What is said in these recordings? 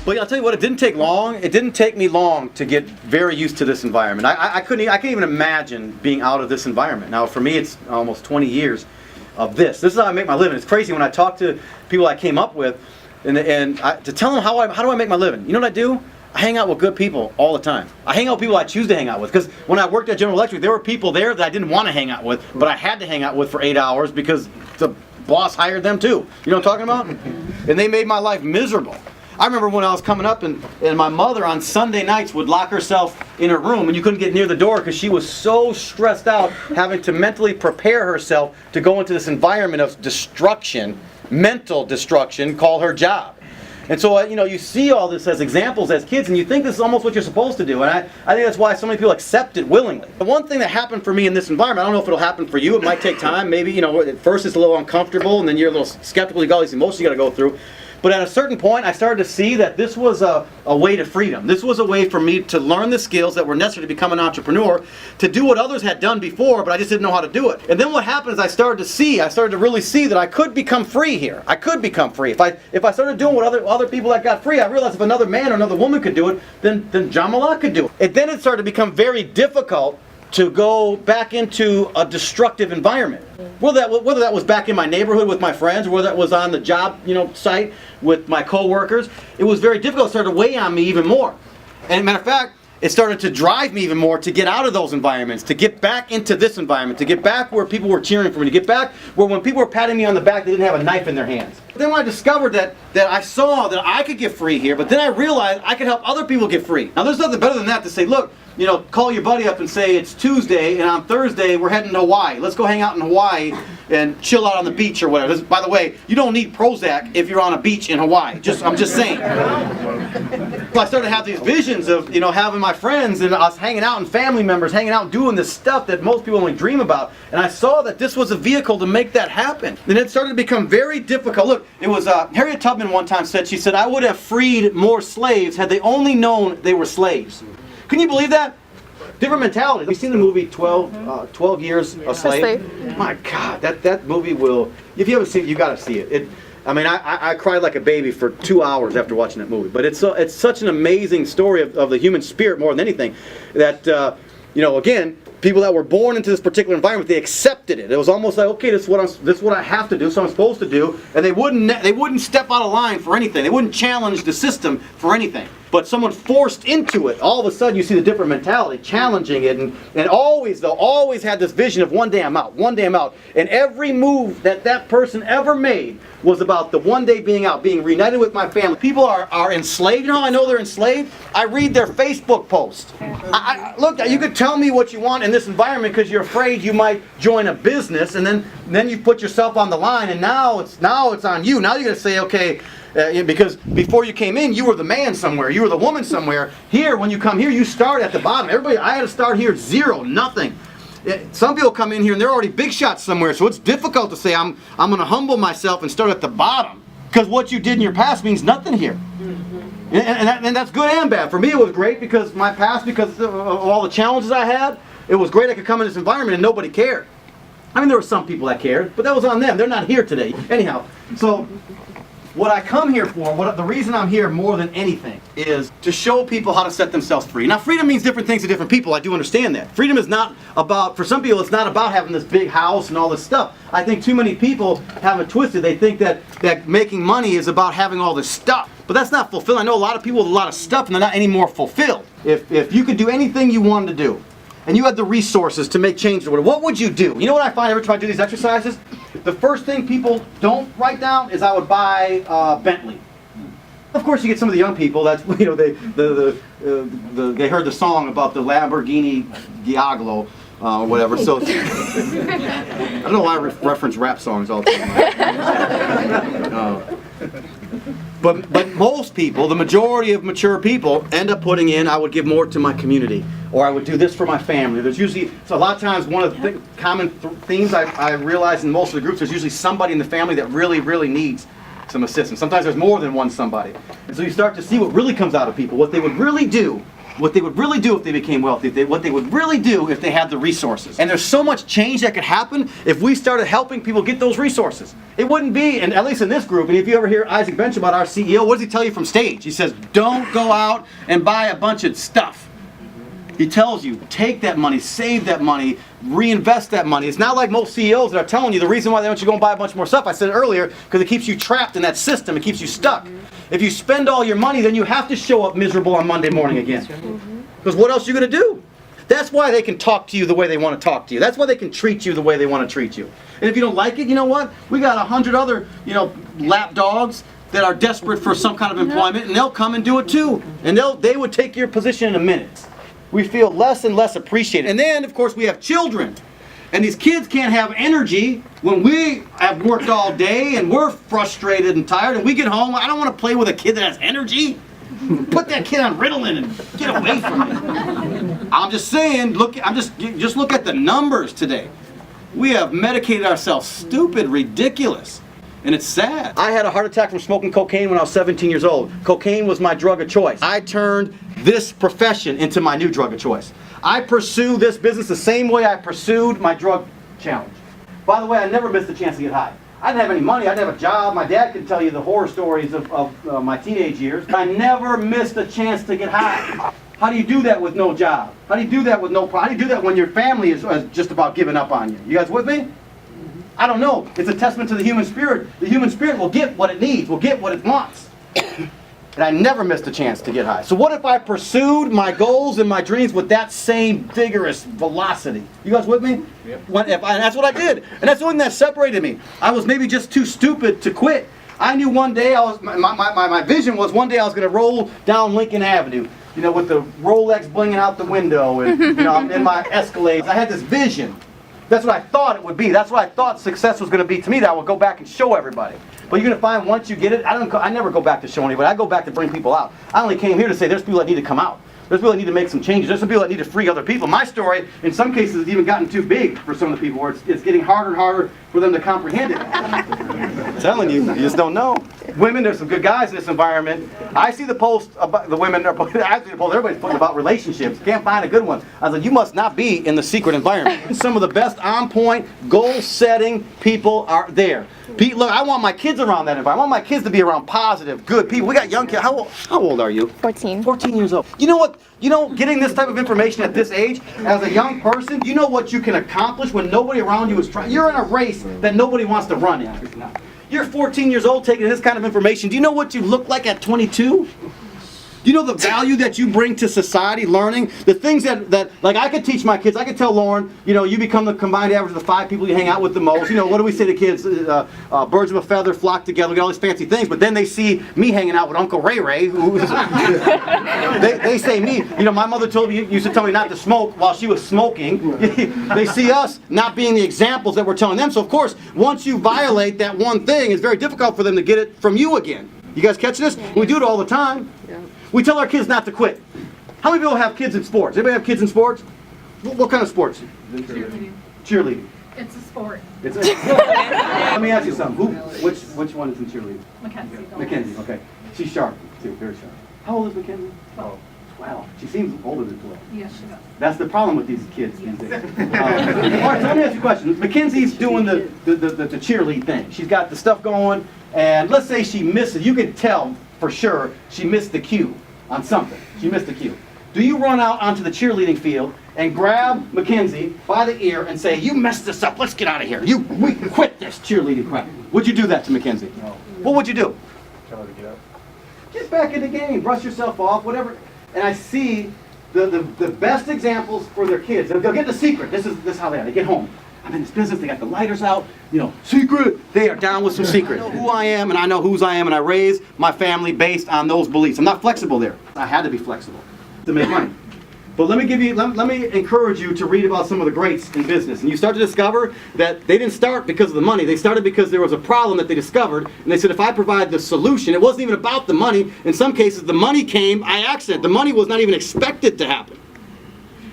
But I'll tell you what, it didn't take long. It didn't take me long to get very used to this environment. I can't even imagine being out of this environment. Now, for me, it's almost 20 years of this. This is how I make my living. It's crazy when I talk to people I came up with, to tell them how do I make my living. You know what I do? I hang out with good people all the time. I hang out with people I choose to hang out with. Because when I worked at General Electric, there were people there that I didn't want to hang out with, but I had to hang out with for 8 hours because the boss hired them too. You know what I'm talking about? And they made my life miserable. I remember when I was coming up and my mother on Sunday nights would lock herself in her room and you couldn't get near the door because she was so stressed out having to mentally prepare herself to go into this environment of destruction, mental destruction, called her job. And so, you see all this as examples as kids, and you think this is almost what you're supposed to do. And I think that's why so many people accept it willingly. The one thing that happened for me in this environment, I don't know if it'll happen for you. It might take time. Maybe, at first it's a little uncomfortable, and then you're a little skeptical. You got all these emotions you got to go through. But at a certain point, I started to see that this was a way to freedom. This was a way for me to learn the skills that were necessary to become an entrepreneur, to do what others had done before, but I just didn't know how to do it. And then what happened is I started to really see that I could become free here. I could become free. If I started doing what other people that got free, I realized if another man or another woman could do it, then John Malott could do it. And then it started to become very difficult to go back into a destructive environment. Whether that was back in my neighborhood with my friends, or whether that was on the job site with my coworkers, it was very difficult. It started to weigh on me even more. And as a matter of fact, it started to drive me even more to get out of those environments, to get back into this environment, to get back where people were cheering for me, to get back where when people were patting me on the back, they didn't have a knife in their hands. But then when I discovered that I saw that I could get free here, but then I realized I could help other people get free. Now there's nothing better than that to say, look, call your buddy up and say it's Tuesday and on Thursday we're heading to Hawaii. Let's go hang out in Hawaii and chill out on the beach or whatever. By the way, you don't need Prozac if you're on a beach in Hawaii. I'm just saying. So I started to have these visions of having my friends and us hanging out and family members hanging out doing this stuff that most people only dream about. And I saw that this was a vehicle to make that happen. And it started to become very difficult. Look, it was Harriet Tubman one time said, I would have freed more slaves had they only known they were slaves. Can you believe that? Different mentality. Have you seen the movie 12 Years a Slave? My God, that movie will, if you haven't seen it, you got to see it. I cried like a baby for 2 hours after watching that movie. But it's such an amazing story of the human spirit more than anything that, again, people that were born into this particular environment, they accepted it. It was almost like, okay, this is what I have to do, so I'm supposed to do. And they wouldn't step out of line for anything. They wouldn't challenge the system for anything. But someone forced into it, all of a sudden you see the different mentality, challenging it, and always had this vision of one day I'm out, one day I'm out. And every move that person ever made was about the one day being out, being reunited with my family. People are enslaved. You know how I know they're enslaved? I read their Facebook posts. Look, you could tell me what you want in this environment because you're afraid you might join a business, and then you put yourself on the line, and now it's on you. Now you're going to say, okay, because before you came in, you were the man somewhere, you were the woman somewhere. Here, when you come here, you start at the bottom. I had to start here, zero, nothing. Some people come in here and they're already big shots somewhere, so it's difficult to say I'm going to humble myself and start at the bottom because what you did in your past means nothing here. And that's good and bad. For me, it was great because my past, because of all the challenges I had, it was great I could come in this environment and nobody cared. There were some people that cared, but that was on them. They're not here today. Anyhow, so what I come here for, the reason I'm here more than anything, is to show people how to set themselves free. Now, freedom means different things to different people. I do understand that. Freedom is not about, for some people, it's not about having this big house and all this stuff. I think too many people have it twisted. They think that making money is about having all this stuff. But that's not fulfilling. I know a lot of people with a lot of stuff and they're not any more fulfilled. If you could do anything you wanted to do, and you had the resources to make changes, what would you do? You know what I find every time I do these exercises? The first thing people don't write down is I would buy Bentley. Of course, you get some of the young people. That's they heard the song about the Lamborghini Giaglio or whatever. So I don't know why I reference rap songs all the time. But most people, the majority of mature people, end up putting in, I would give more to my community, or I would do this for my family. There's usually, so a lot of times one of the common themes I realize in most of the groups, there's usually somebody in the family that really, really needs some assistance. Sometimes there's more than one somebody. And so you start to see what really comes out of people, what they would really do what they would really do if they became wealthy, what they would really do if they had the resources. And there's so much change that could happen if we started helping people get those resources. It wouldn't be, and at least in this group, and if you ever hear Isaac Benchimot, our CEO, what does he tell you from stage? He says, don't go out and buy a bunch of stuff. He tells you, take that money, save that money, reinvest that money. It's not like most CEOs that are telling you the reason why they want you to go and buy a bunch more stuff. I said it earlier, because it keeps you trapped in that system. It keeps you stuck. If you spend all your money, then you have to show up miserable on Monday morning again. Because what else are you going to do? That's why they can talk to you the way they want to talk to you. That's why they can treat you the way they want to treat you. And if you don't like it, you know what? We got 100 other, lap dogs that are desperate for some kind of employment, and they'll come and do it too. And they would take your position in a minute. We feel less and less appreciated. And then, of course, we have children. And these kids can't have energy when we have worked all day and we're frustrated and tired and we get home. I don't want to play with a kid that has energy. Put that kid on Ritalin and get away from me. I'm just saying, just look at the numbers today. We have medicated ourselves stupid, ridiculous. And it's sad. I had a heart attack from smoking cocaine when I was 17 years old. Cocaine was my drug of choice. I turned this profession into my new drug of choice. I pursue this business the same way I pursued my drug challenge. By the way, I never missed a chance to get high. I didn't have any money. I didn't have a job. My dad could tell you the horror stories of my teenage years. I never missed a chance to get high. How do you do that with no job? How do you do that with no problem? How do you do that when your family is just about giving up on you? You guys with me? I don't know. It's a testament to the human spirit. The human spirit will get what it needs, will get what it wants. And I never missed a chance to get high. So what if I pursued my goals and my dreams with that same vigorous velocity? You guys with me? Yep. That's what I did. And that's the only thing that separated me. I was maybe just too stupid to quit. I knew one day, my vision was one day I was going to roll down Lincoln Avenue, with the Rolex blinging out the window and, I'm in my Escalade. I had this vision. That's what I thought it would be. That's what I thought success was going to be to me, that I would go back and show everybody. But you're going to find once you get it, I never go back to show anybody. I go back to bring people out. I only came here to say there's people that need to come out. There's people that need to make some changes. There's some people that need to free other people. My story, in some cases, has even gotten too big for some of the people, where it's getting harder and harder for them to comprehend it. I'm telling you, you just don't know. Women, there's some good guys in this environment. I see the post about the women. Everybody's putting about relationships. Can't find a good one. I was like, you must not be in the secret environment. Some of the best on-point, goal-setting people are there. Pete, look, I want my kids around that environment. I want my kids to be around positive, good people. We got young kids. How old are you? 14. 14 years old. You know what? Getting this type of information at this age, as a young person, you know what you can accomplish when nobody around you is trying. You're in a race that nobody wants to run in. You're 14 years old taking this kind of information. Do you know what you look like at 22? Do you know the value that you bring to society, learning? The things that like I could teach my kids. I could tell Lauren, you become the combined average of the 5 people you hang out with the most. What do we say to kids? Birds of a feather flock together. We get all these fancy things. But then they see me hanging out with Uncle Ray Ray. They say me. My mother used to tell me not to smoke while she was smoking. They see us not being the examples that we're telling them. So of course, once you violate that one thing, it's very difficult for them to get it from you again. You guys catching this? We do it all the time. Yeah. We tell our kids not to quit. How many people have kids in sports? Anybody have kids in sports? What kind of sports? Cheerleading. Cheerleading. It's a sport. Let me ask you something. Which one is in cheerleading? Mackenzie. Mackenzie, okay. She's sharp, too, very sharp. How old is Mackenzie? 12. 12. She seems older than 12. Yes, she does. That's the problem with these kids these days. All right, so let me ask you a question. Mackenzie's doing the cheerlead thing. She's got the stuff going, and let's say she misses. You can tell for sure she missed the cue on something. She missed the cue. Do you run out onto the cheerleading field and grab Mackenzie by the ear and say, you messed this up, let's get out of here. We quit this cheerleading crap. Would you do that to Mackenzie? No. What would you do? Tell her to get up. Get back in the game, brush yourself off, whatever. And I see the best examples for their kids. They'll get the secret. This is how they are. They get home. I'm in this business, they got the lighters out, secret. They are down with some secret. I know who I am and I know whose I am, and I raise my family based on those beliefs. I'm not flexible there. I had to be flexible to make money. But let me encourage you to read about some of the greats in business. And you start to discover that they didn't start because of the money. They started because there was a problem that they discovered. And they said, if I provide the solution, it wasn't even about the money. In some cases, the money came by accident. The money was not even expected to happen.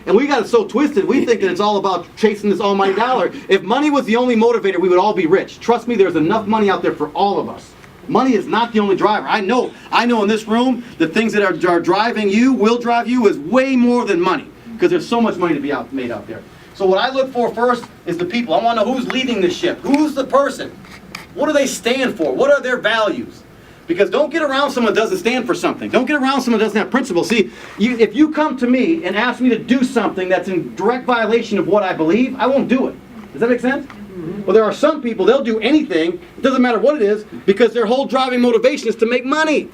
And we got it so twisted, we think that it's all about chasing this almighty dollar. If money was the only motivator, we would all be rich. Trust me, there's enough money out there for all of us. Money is not the only driver. I know in this room, the things that are driving you, will drive you, is way more than money. Because there's so much money to be made out there. So what I look for first is the people. I want to know who's leading the ship. Who's the person? What do they stand for? What are their values? Because don't get around someone that doesn't stand for something. Don't get around someone that doesn't have principles. See, if you come to me and ask me to do something that's in direct violation of what I believe, I won't do it. Does that make sense? Well, there are some people, they'll do anything, it doesn't matter what it is, because their whole driving motivation is to make money.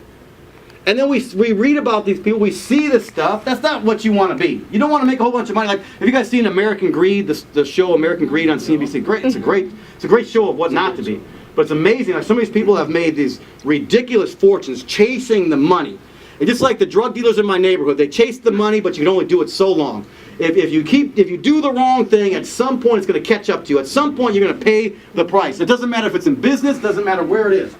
And then we read about these people, we see this stuff. That's not what you want to be. You don't want to make a whole bunch of money. Like, have you guys seen American Greed, the show American Greed on CNBC? Great, it's a great show of what not to be. But it's amazing. Like, some of these people have made these ridiculous fortunes chasing the money. And just like the drug dealers in my neighborhood, they chase the money, but you can only do it so long. If you do the wrong thing, at some point it's going to catch up to you. At some point you're going to pay the price. It doesn't matter if it's in business, it doesn't matter where it is.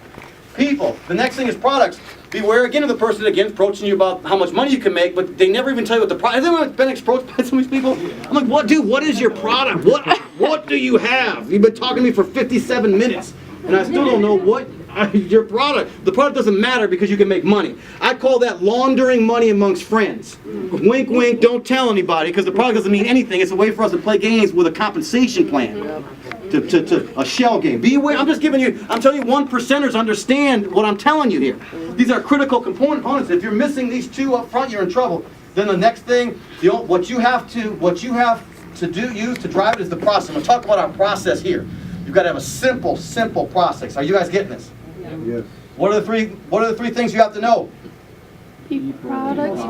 People. The next thing is products. Beware again of the person again approaching you about how much money you can make, but they never even tell you what the product. Has anyone been approached by some of these people? I'm like, what, dude? What is your product? What do you have? You've been talking to me for 57 minutes, and I still don't know what your product. The product doesn't matter because you can make money. I call that laundering money amongst friends. Wink, wink. Don't tell anybody because the product doesn't mean anything. It's a way for us to play games with a compensation plan. To a shell game. Beware. I'm telling you, 1%ers understand what I'm telling you here. These are critical components. If you're missing these two up front, you're in trouble. Then the next thing, what you have to use to drive it is the process. I'm going to talk about our process here. You've got to have a simple process. Are you guys getting this? Yes. What are the three things you have to know? Products,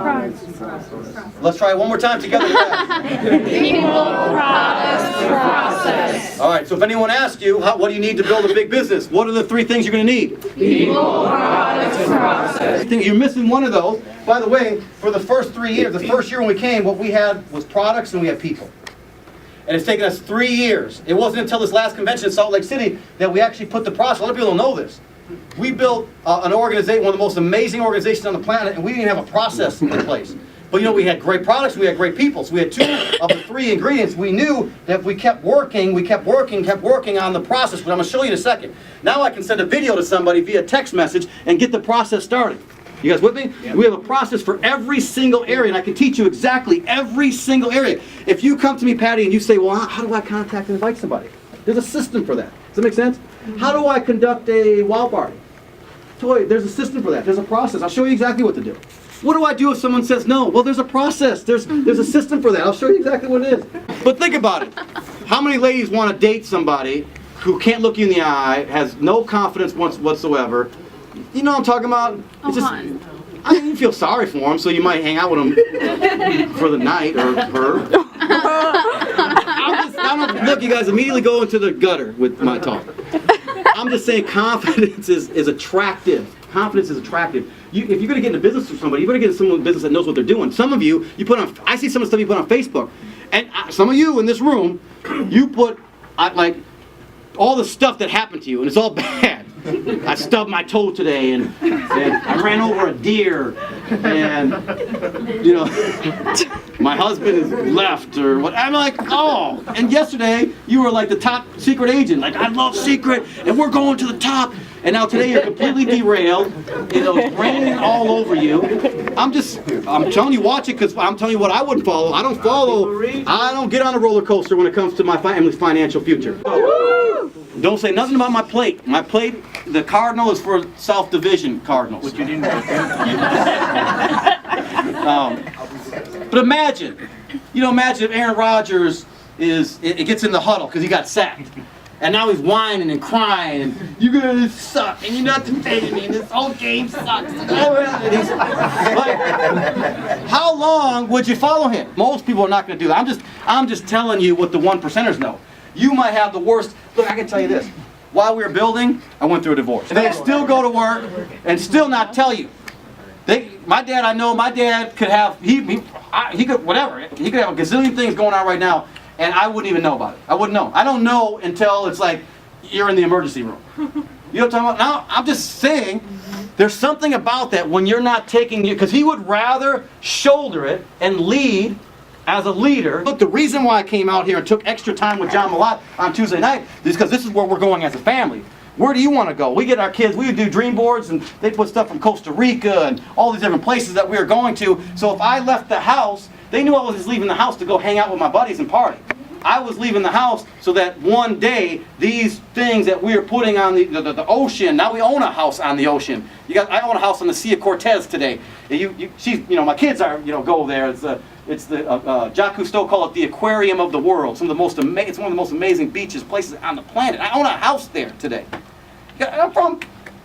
process. Let's try it one more time together. People, products, process. All right, so if anyone asks you, what do you need to build a big business? What are the three things you're going to need? People, products, process. You're missing one of those. By the way, for the first 3 years, the first year when we came, what we had was products and we had people. And it's taken us 3 years. It wasn't until this last convention in Salt Lake City that we actually put the process. A lot of people don't know this. We built an organization, one of the most amazing organizations on the planet, and we didn't have a process in place. But we had great products, we had great people. So we had 2 of the 3 ingredients. We knew that if we kept working on the process, but I'm going to show you in a second. Now I can send a video to somebody via text message and get the process started. You guys with me? Yeah. We have a process for every single area, and I can teach you exactly every single area. If you come to me, Patty, and you say, well, how do I contact and invite somebody? There's a system for that. Does that make sense? How do I conduct a wow party? There's a system for that. There's a process. I'll show you exactly what to do. What do I do if someone says no? Well, there's a process. There's a system for that. I'll show you exactly what it is. But think about it. How many ladies want to date somebody who can't look you in the eye, has no confidence whatsoever? You know what I'm talking about? It's just, I mean, you feel sorry for them, so you might hang out with them for the night or her. Look, you guys immediately go into the gutter with my talk. I'm just saying confidence is attractive. Confidence is attractive. If you're going to get into business with somebody, you better get into someone in business that knows what they're doing. Some of you put on, I see some of the stuff you put on Facebook. And some of you in this room, you put like all the stuff that happened to you, and it's all bad. I stubbed my toe today, and I ran over a deer, and my husband is left, or what. I'm like, oh. And yesterday you were like the top secret agent, like I love Secret, and we're going to the top. And now today you're completely derailed. It's raining all over you. I'm telling you, watch it, because I'm telling you what I wouldn't follow. I don't get on a roller coaster when it comes to my family's financial future. Don't say nothing about my plate. My plate, the cardinal is for self-division cardinals. Which you didn't but imagine if Aaron Rodgers it gets in the huddle because he got sacked. And now he's whining and crying, and you're gonna suck, and you're not defending me, and this whole game sucks. Like, how long would you follow him? Most people are not gonna do that. I'm just telling you what the 1%ers know. You might have the worst. Look, I can tell you this. While we were building, I went through a divorce. They still go to work and still not tell you. My dad could have, he could, whatever. He could have a gazillion things going on right now, and I wouldn't even know about it. I wouldn't know. I don't know until it's like you're in the emergency room. You know what I'm talking about? Now, I'm just saying, there's something about that when you're not taking, because he would rather shoulder it and lead as a leader. Look, the reason why I came out here and took extra time with John Malott on Tuesday night is because this is where we're going as a family. Where do you want to go? We get our kids, we would do dream boards, and they put stuff from Costa Rica and all these different places that we were going to. So if I left the house, they knew I was just leaving the house to go hang out with my buddies and party. I was leaving the house so that one day these things that we were putting on the ocean, now we own a house on the ocean. I own a house on the Sea of Cortez today. My kids are, go there. It's the Jacques Cousteau called it the aquarium of the world. It's one of the most amazing beaches, places on the planet. I own a house there today. I'm from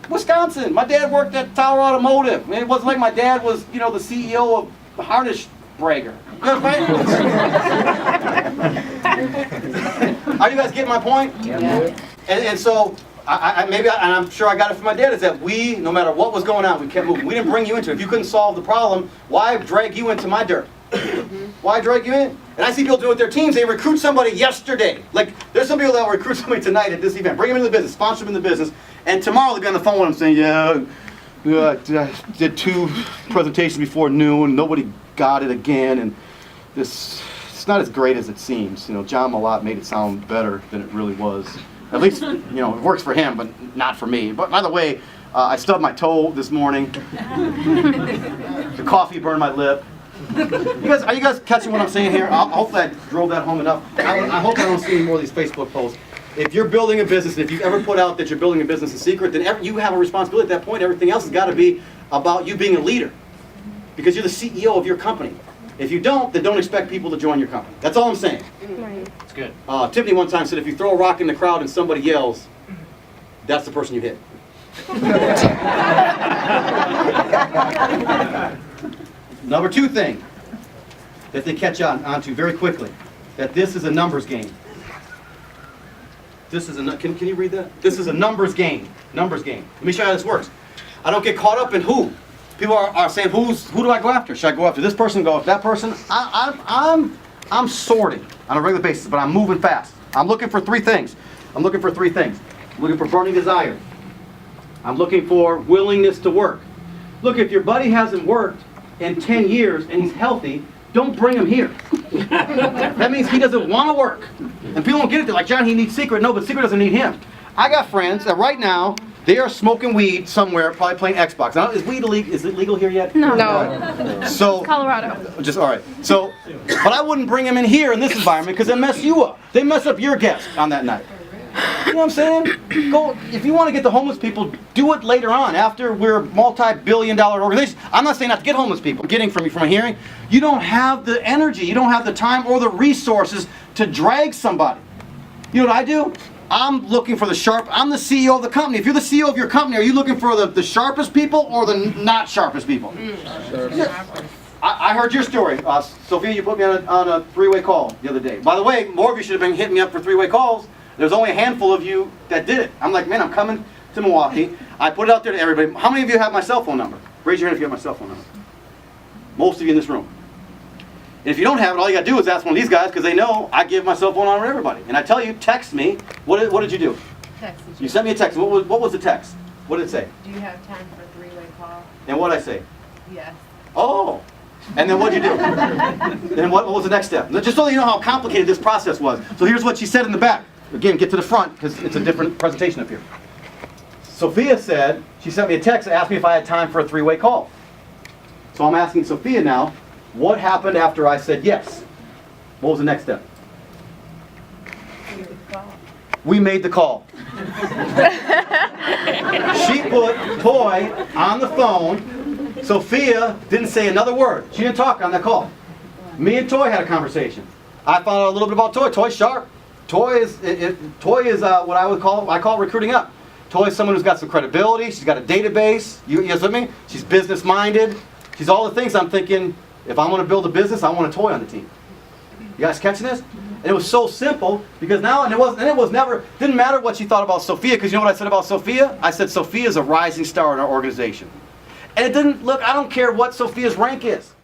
Wisconsin. My dad worked at Tower Automotive. It wasn't like my dad was, the CEO of the Harnish Bragger. Are you guys getting my point? Yeah. And so, I'm sure I got it from my dad, is that we, no matter what was going on, we kept moving. We didn't bring you into it. If you couldn't solve the problem, why drag you into my dirt? Why drag you in? And I see people do it with their teams. They recruit somebody yesterday. Like, there's some people that will recruit somebody tonight at this event. Bring them into the business, sponsor them in the business, and tomorrow they'll be on the phone with them saying, I did 2 presentations before noon, nobody got it again, and it's not as great as it seems. John Malott made it sound better than it really was. At least, it works for him, but not for me. But by the way, I stubbed my toe this morning. The coffee burned my lip. Are you guys catching what I'm saying here? Hopefully I drove that home enough. I hope I don't see any more of these Facebook posts. If you're building a business, and if you've ever put out that you're building a business in secret, then you have a responsibility at that point. Everything else has got to be about you being a leader. Because you're the CEO of your company. If you don't, then don't expect people to join your company. That's all I'm saying. Right. It's good. Tiffany one time said, if you throw a rock in the crowd and somebody yells, that's the person you hit. Number 2 thing that they catch onto very quickly, that this is a numbers game. Can you read that? This is a numbers game. Numbers game. Let me show you how this works. I don't get caught up in who. People are saying, who do I go after? Should I go after this person, go after that person? I'm sorting on a regular basis, but I'm moving fast. I'm looking for 3 things. I'm looking for burning desire. I'm looking for willingness to work. Look, if your buddy hasn't worked in 10 years and he's healthy, don't bring him here. That means he doesn't want to work. And people don't get it. They're like, John, he needs Seacret. No, but Seacret doesn't need him. I got friends that right now, they are smoking weed somewhere, probably playing Xbox. Now, is weed illegal? Is it legal here yet? No. So, Colorado. all right. So, but I wouldn't bring them in here in this environment because they mess you up. They mess up your guest on that night. You know what I'm saying? Go, if you want to get the homeless people, do it later on, after we're a multi-billion-dollar organization. I'm not saying not to get homeless people. I'm getting from a hearing, you don't have the energy, you don't have the time or the resources to drag somebody. You know what I do? I'm looking for I'm the CEO of the company. If you're the CEO of your company, are you looking for the sharpest people or the not sharpest people? I heard your story. Sophia, you put me on a 3-way call the other day. By the way, more of you should have been hitting me up for 3-way calls. There's only a handful of you that did it. I'm like, man, I'm coming to Milwaukee. I put it out there to everybody. How many of you have my cell phone number? Raise your hand if you have my cell phone number. Most of you in this room. And if you don't have it, all you got to do is ask one of these guys, because they know I give my cell phone number to everybody. And I tell you, text me. What did you do? Texted You sent me a text. What was the text? What did it say? Do you have time for a 3-way call? And what did I say? Yes. Oh. And then what did you do? Then what was the next step? Just so you know how complicated this process was. So here's what she said in the back. Again, get to the front, because it's a different presentation up here. Sophia said, she sent me a text, asked me if I had time for a 3-way call. So I'm asking Sophia now, what happened after I said yes? What was the next step? We made the call. She put Toy on the phone. Sophia didn't say another word. She didn't talk on that call. Me and Toy had a conversation. I found out a little bit about Toy. Toy's sharp. Toy is what I call recruiting up. Toy is someone who's got some credibility. She's got a database. You know what I mean? She's business minded. She's all the things I'm thinking. If I'm going to build a business, I want a Toy on the team. You guys catching this? And it was so simple because now, didn't matter what she thought about Sophia, because you know what I said about Sophia? I said Sophia is a rising star in our organization. And it didn't, look, I don't care what Sophia's rank is.